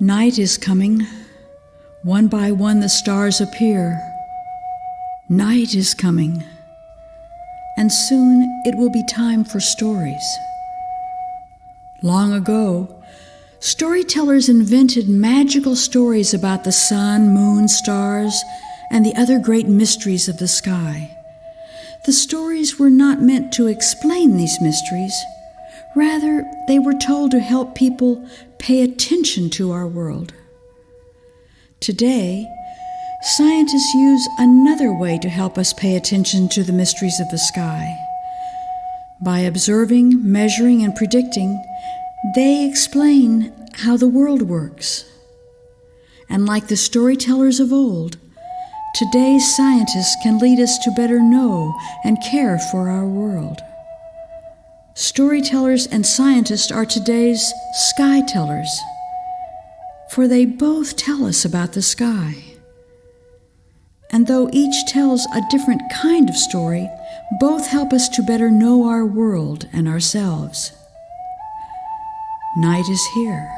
Night is coming. One by one the stars appear. Night is coming. And soon it will be time for stories. Long ago, storytellers invented magical stories about the sun, moon, stars, and the other great mysteries of the sky. The stories were not meant to explain these mysteries. Rather, they were told to help people pay attention to our world. Today, scientists use another way to help us pay attention to the mysteries of the sky. By observing, measuring, and predicting, they explain how the world works. And like the storytellers of old, today's scientists can lead us to better know and care for our world. Storytellers and scientists are today's SkyTellers, for they both tell us about the sky. And though each tells a different kind of story, both help us to better know our world and ourselves. Night is here.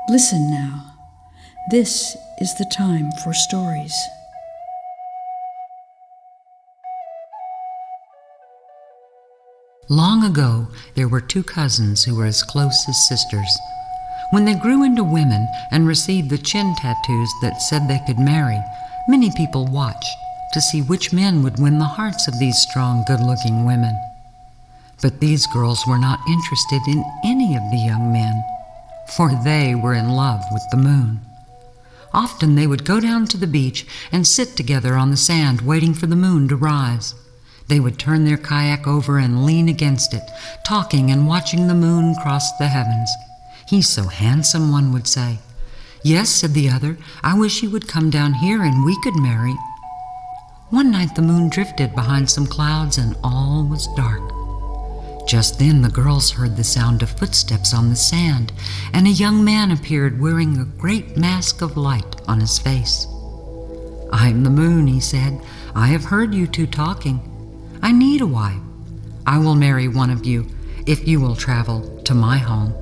Listen now. This is the time for stories. Long ago, there were two cousins who were as close as sisters. When they grew into women and received the chin tattoos that said they could marry, many people watched to see which men would win the hearts of these strong, good-looking women. But these girls were not interested in any of the young men, for they were in love with the moon. Often they would go down to the beach and sit together on the sand waiting for the moon to rise. They would turn their kayak over and lean against it, talking and watching the moon cross the heavens. "He's so handsome," one would say. "Yes," said the other, "I wish he would come down here and we could marry." One night the moon drifted behind some clouds and all was dark. Just then the girls heard the sound of footsteps on the sand, and a young man appeared wearing a great mask of light on his face. "I'm the moon," he said. "I have heard you two talking. I need a wife. I will marry one of you if you will travel to my home."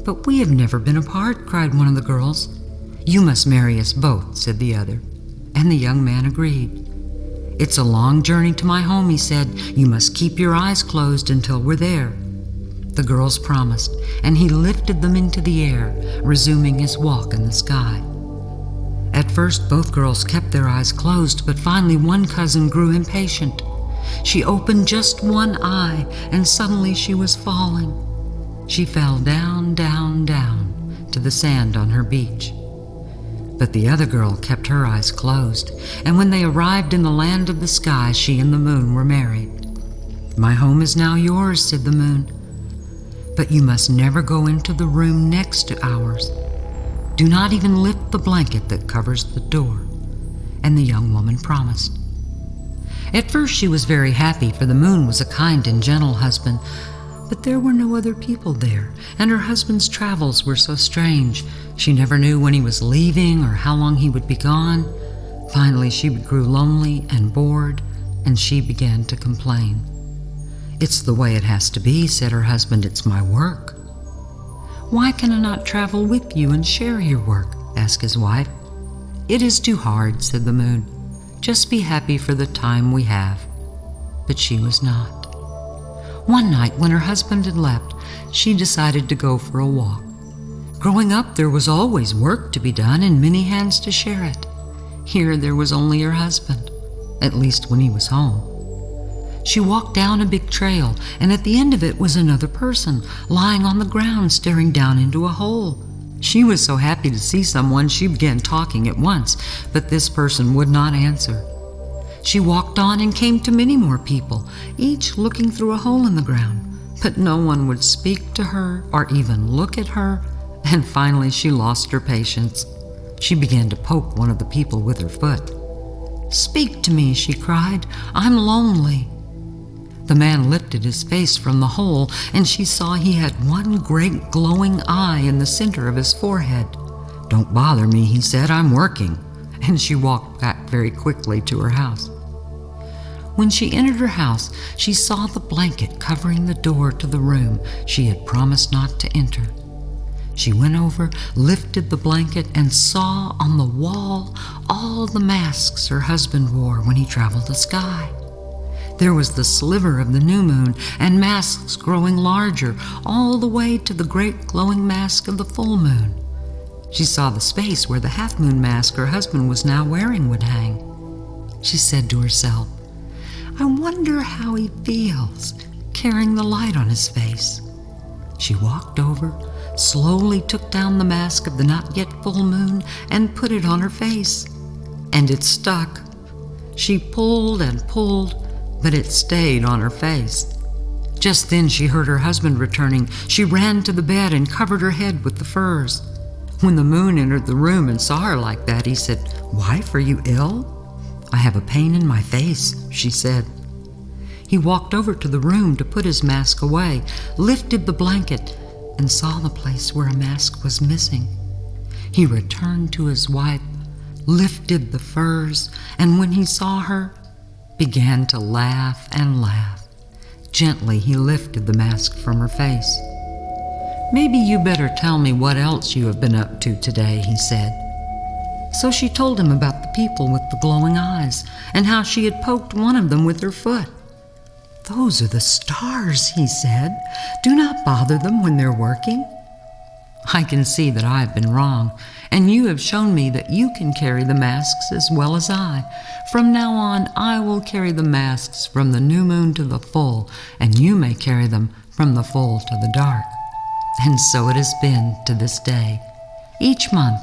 "But we have never been apart," cried one of the girls. "You must marry us both," said the other, and the young man agreed. "It's a long journey to my home," he said. "You must keep your eyes closed until we're there." The girls promised, and he lifted them into the air, resuming his walk in the sky. At first, both girls kept their eyes closed, but finally one cousin grew impatient. She opened just one eye, and suddenly she was falling. She fell down, down, down to the sand on her beach. But the other girl kept her eyes closed, and when they arrived in the land of the sky, she and the moon were married. "My home is now yours," said the moon, "but you must never go into the room next to ours. Do not even lift the blanket that covers the door." And the young woman promised. At first she was very happy, for the moon was a kind and gentle husband, but there were no other people there, and her husband's travels were so strange. She never knew when he was leaving or how long he would be gone. Finally, she grew lonely and bored, and she began to complain. "It's the way it has to be," said her husband. "It's my work." "Why can I not travel with you and share your work?" asked his wife. "It is too hard," said the moon. "Just be happy for the time we have." But she was not. One night, when her husband had left, she decided to go for a walk. Growing up, there was always work to be done and many hands to share it. Here there was only her husband, at least when he was home. She walked down a big trail, and at the end of it was another person, lying on the ground staring down into a hole. She was so happy to see someone, she began talking at once, but this person would not answer. She walked on and came to many more people, each looking through a hole in the ground, but no one would speak to her or even look at her, and finally she lost her patience. She began to poke one of the people with her foot. "Speak to me," she cried. "I'm lonely." The man lifted his face from the hole, and she saw he had one great glowing eye in the center of his forehead. "Don't bother me," he said. "I'm working." And she walked back very quickly to her house. When she entered her house, she saw the blanket covering the door to the room she had promised not to enter. She went over, lifted the blanket, and saw on the wall all the masks her husband wore when he traveled the sky. There was the sliver of the new moon and masks growing larger all the way to the great glowing mask of the full moon. She saw the space where the half-moon mask her husband was now wearing would hang. She said to herself, "I wonder how he feels, carrying the light on his face." She walked over, slowly took down the mask of the not yet full moon and put it on her face. And it stuck. She pulled and pulled, but it stayed on her face. Just then she heard her husband returning. She ran to the bed and covered her head with the furs. When the moon entered the room and saw her like that, he said, "Wife, are you ill?" "I have a pain in my face," she said. He walked over to the room to put his mask away, lifted the blanket, and saw the place where a mask was missing. He returned to his wife, lifted the furs, and when he saw her, began to laugh and laugh. Gently he lifted the mask from her face. "Maybe you better tell me what else you have been up to today," he said. So she told him about the people with the glowing eyes and how she had poked one of them with her foot. "Those are the stars," he said. "Do not bother them when they're working." "I can see that I have been wrong, and you have shown me that you can carry the masks as well as I. From now on, I will carry the masks from the new moon to the full, and you may carry them from the full to the dark." And so it has been to this day. Each month,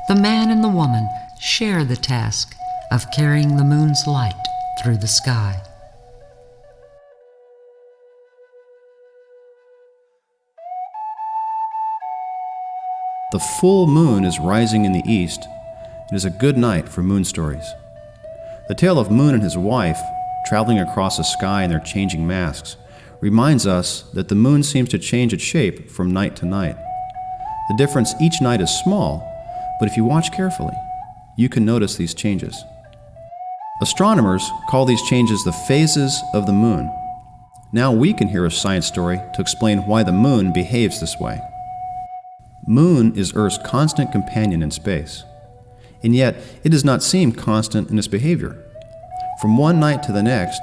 the man and the woman share the task of carrying the moon's light through the sky. The full moon is rising in the east. It is a good night for moon stories. The tale of Moon and his wife traveling across the sky in their changing masks reminds us that the moon seems to change its shape from night to night. The difference each night is small, but if you watch carefully, you can notice these changes. Astronomers call these changes the phases of the moon. Now we can hear a science story to explain why the moon behaves this way. Moon is Earth's constant companion in space, and yet it does not seem constant in its behavior. From one night to the next,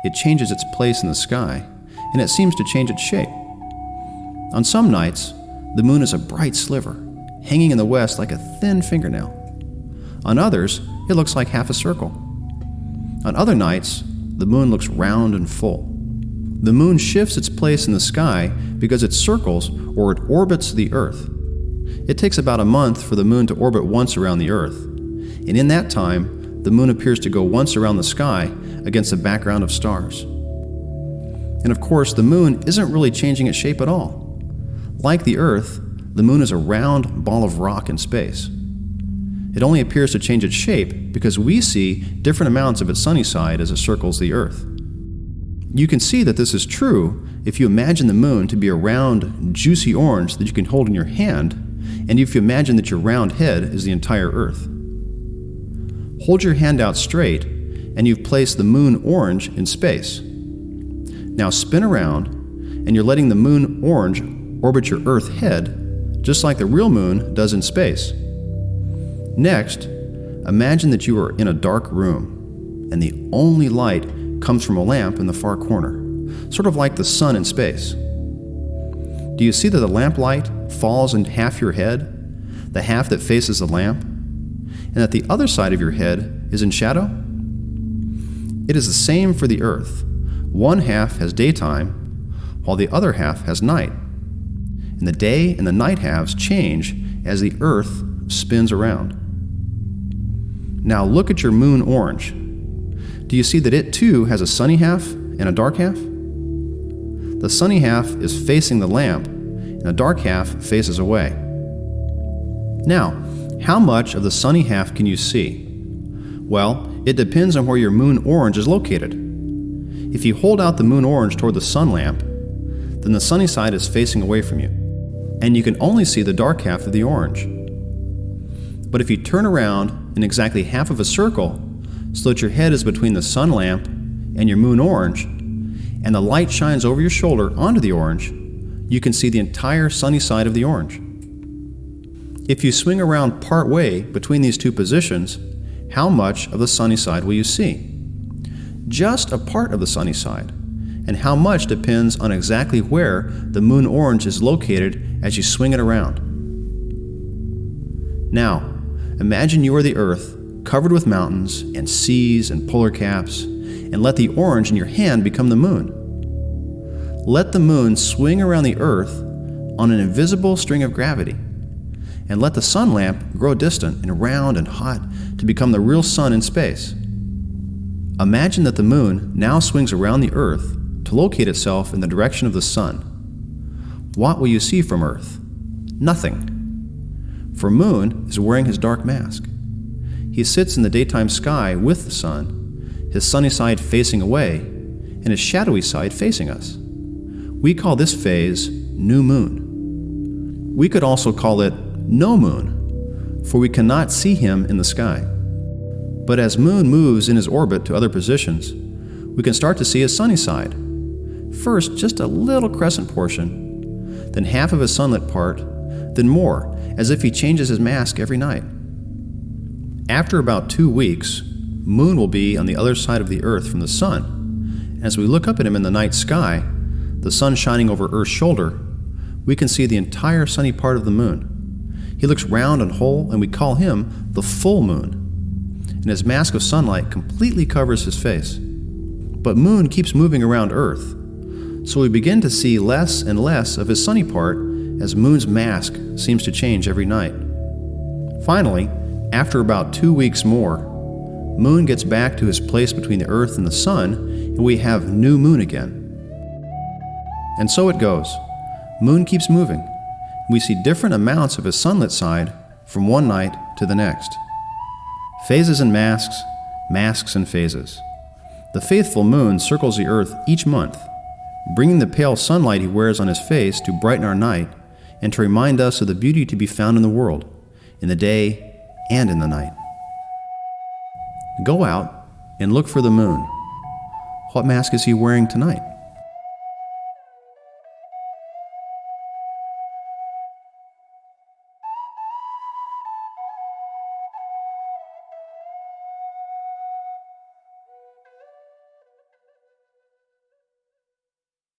it changes its place in the sky, and it seems to change its shape. On some nights, the moon is a bright sliver, hanging in the west like a thin fingernail. On others, it looks like half a circle. On other nights, the moon looks round and full. The moon shifts its place in the sky because it circles or it orbits the Earth. It takes about a month for the moon to orbit once around the Earth, and in that time, the moon appears to go once around the sky against a background of stars. And of course, the moon isn't really changing its shape at all. Like the Earth, the moon is a round ball of rock in space. It only appears to change its shape because we see different amounts of its sunny side as it circles the Earth. You can see that this is true if you imagine the moon to be a round, juicy orange that you can hold in your hand, and if you imagine that your round head is the entire Earth. Hold your hand out straight, and you've placed the moon orange in space. Now spin around, and you're letting the moon orange orbit your Earth head, just like the real moon does in space. Next, imagine that you are in a dark room, and the only light comes from a lamp in the far corner, sort of like the sun in space. Do you see that the lamp light falls in half your head, the half that faces the lamp, and that the other side of your head is in shadow? It is the same for the Earth. One half has daytime, while the other half has night. And the day and the night halves change as the Earth spins around. Now look at your moon orange. Do you see that it too has a sunny half and a dark half? The sunny half is facing the lamp, and the dark half faces away. Now, how much of the sunny half can you see? Well, it depends on where your moon orange is located. If you hold out the moon orange toward the sun lamp, then the sunny side is facing away from you, and you can only see the dark half of the orange. But if you turn around in exactly half of a circle, so that your head is between the sun lamp and your moon orange, and the light shines over your shoulder onto the orange, you can see the entire sunny side of the orange. If you swing around part way between these two positions, how much of the sunny side will you see? Just a part of the sunny side, and how much depends on exactly where the moon orange is located as you swing it around. Now, imagine you are the Earth, covered with mountains and seas and polar caps, and let the orange in your hand become the moon. Let the moon swing around the Earth on an invisible string of gravity, and let the sun lamp grow distant and round and hot to become the real sun in space. Imagine that the moon now swings around the Earth to locate itself in the direction of the sun. What will you see from Earth? Nothing. For Moon is wearing his dark mask. He sits in the daytime sky with the sun, his sunny side facing away, and his shadowy side facing us. We call this phase new moon. We could also call it no moon, for we cannot see him in the sky. But as Moon moves in his orbit to other positions, we can start to see his sunny side. First, just a little crescent portion, then half of his sunlit part, then more, as if he changes his mask every night. After about 2 weeks, Moon will be on the other side of the Earth from the sun. As we look up at him in the night sky, the sun shining over Earth's shoulder, we can see the entire sunny part of the moon. He looks round and whole, and we call him the full moon. And his mask of sunlight completely covers his face. But Moon keeps moving around Earth, so we begin to see less and less of his sunny part as Moon's mask seems to change every night. Finally, after about 2 weeks more, Moon gets back to his place between the Earth and the sun, and we have new Moon again. And so it goes. Moon keeps moving. We see different amounts of his sunlit side from one night to the next. Phases and masks, masks and phases. The faithful Moon circles the Earth each month, bringing the pale sunlight he wears on his face to brighten our night and to remind us of the beauty to be found in the world, in the day and in the night. Go out and look for the moon. What mask is he wearing tonight?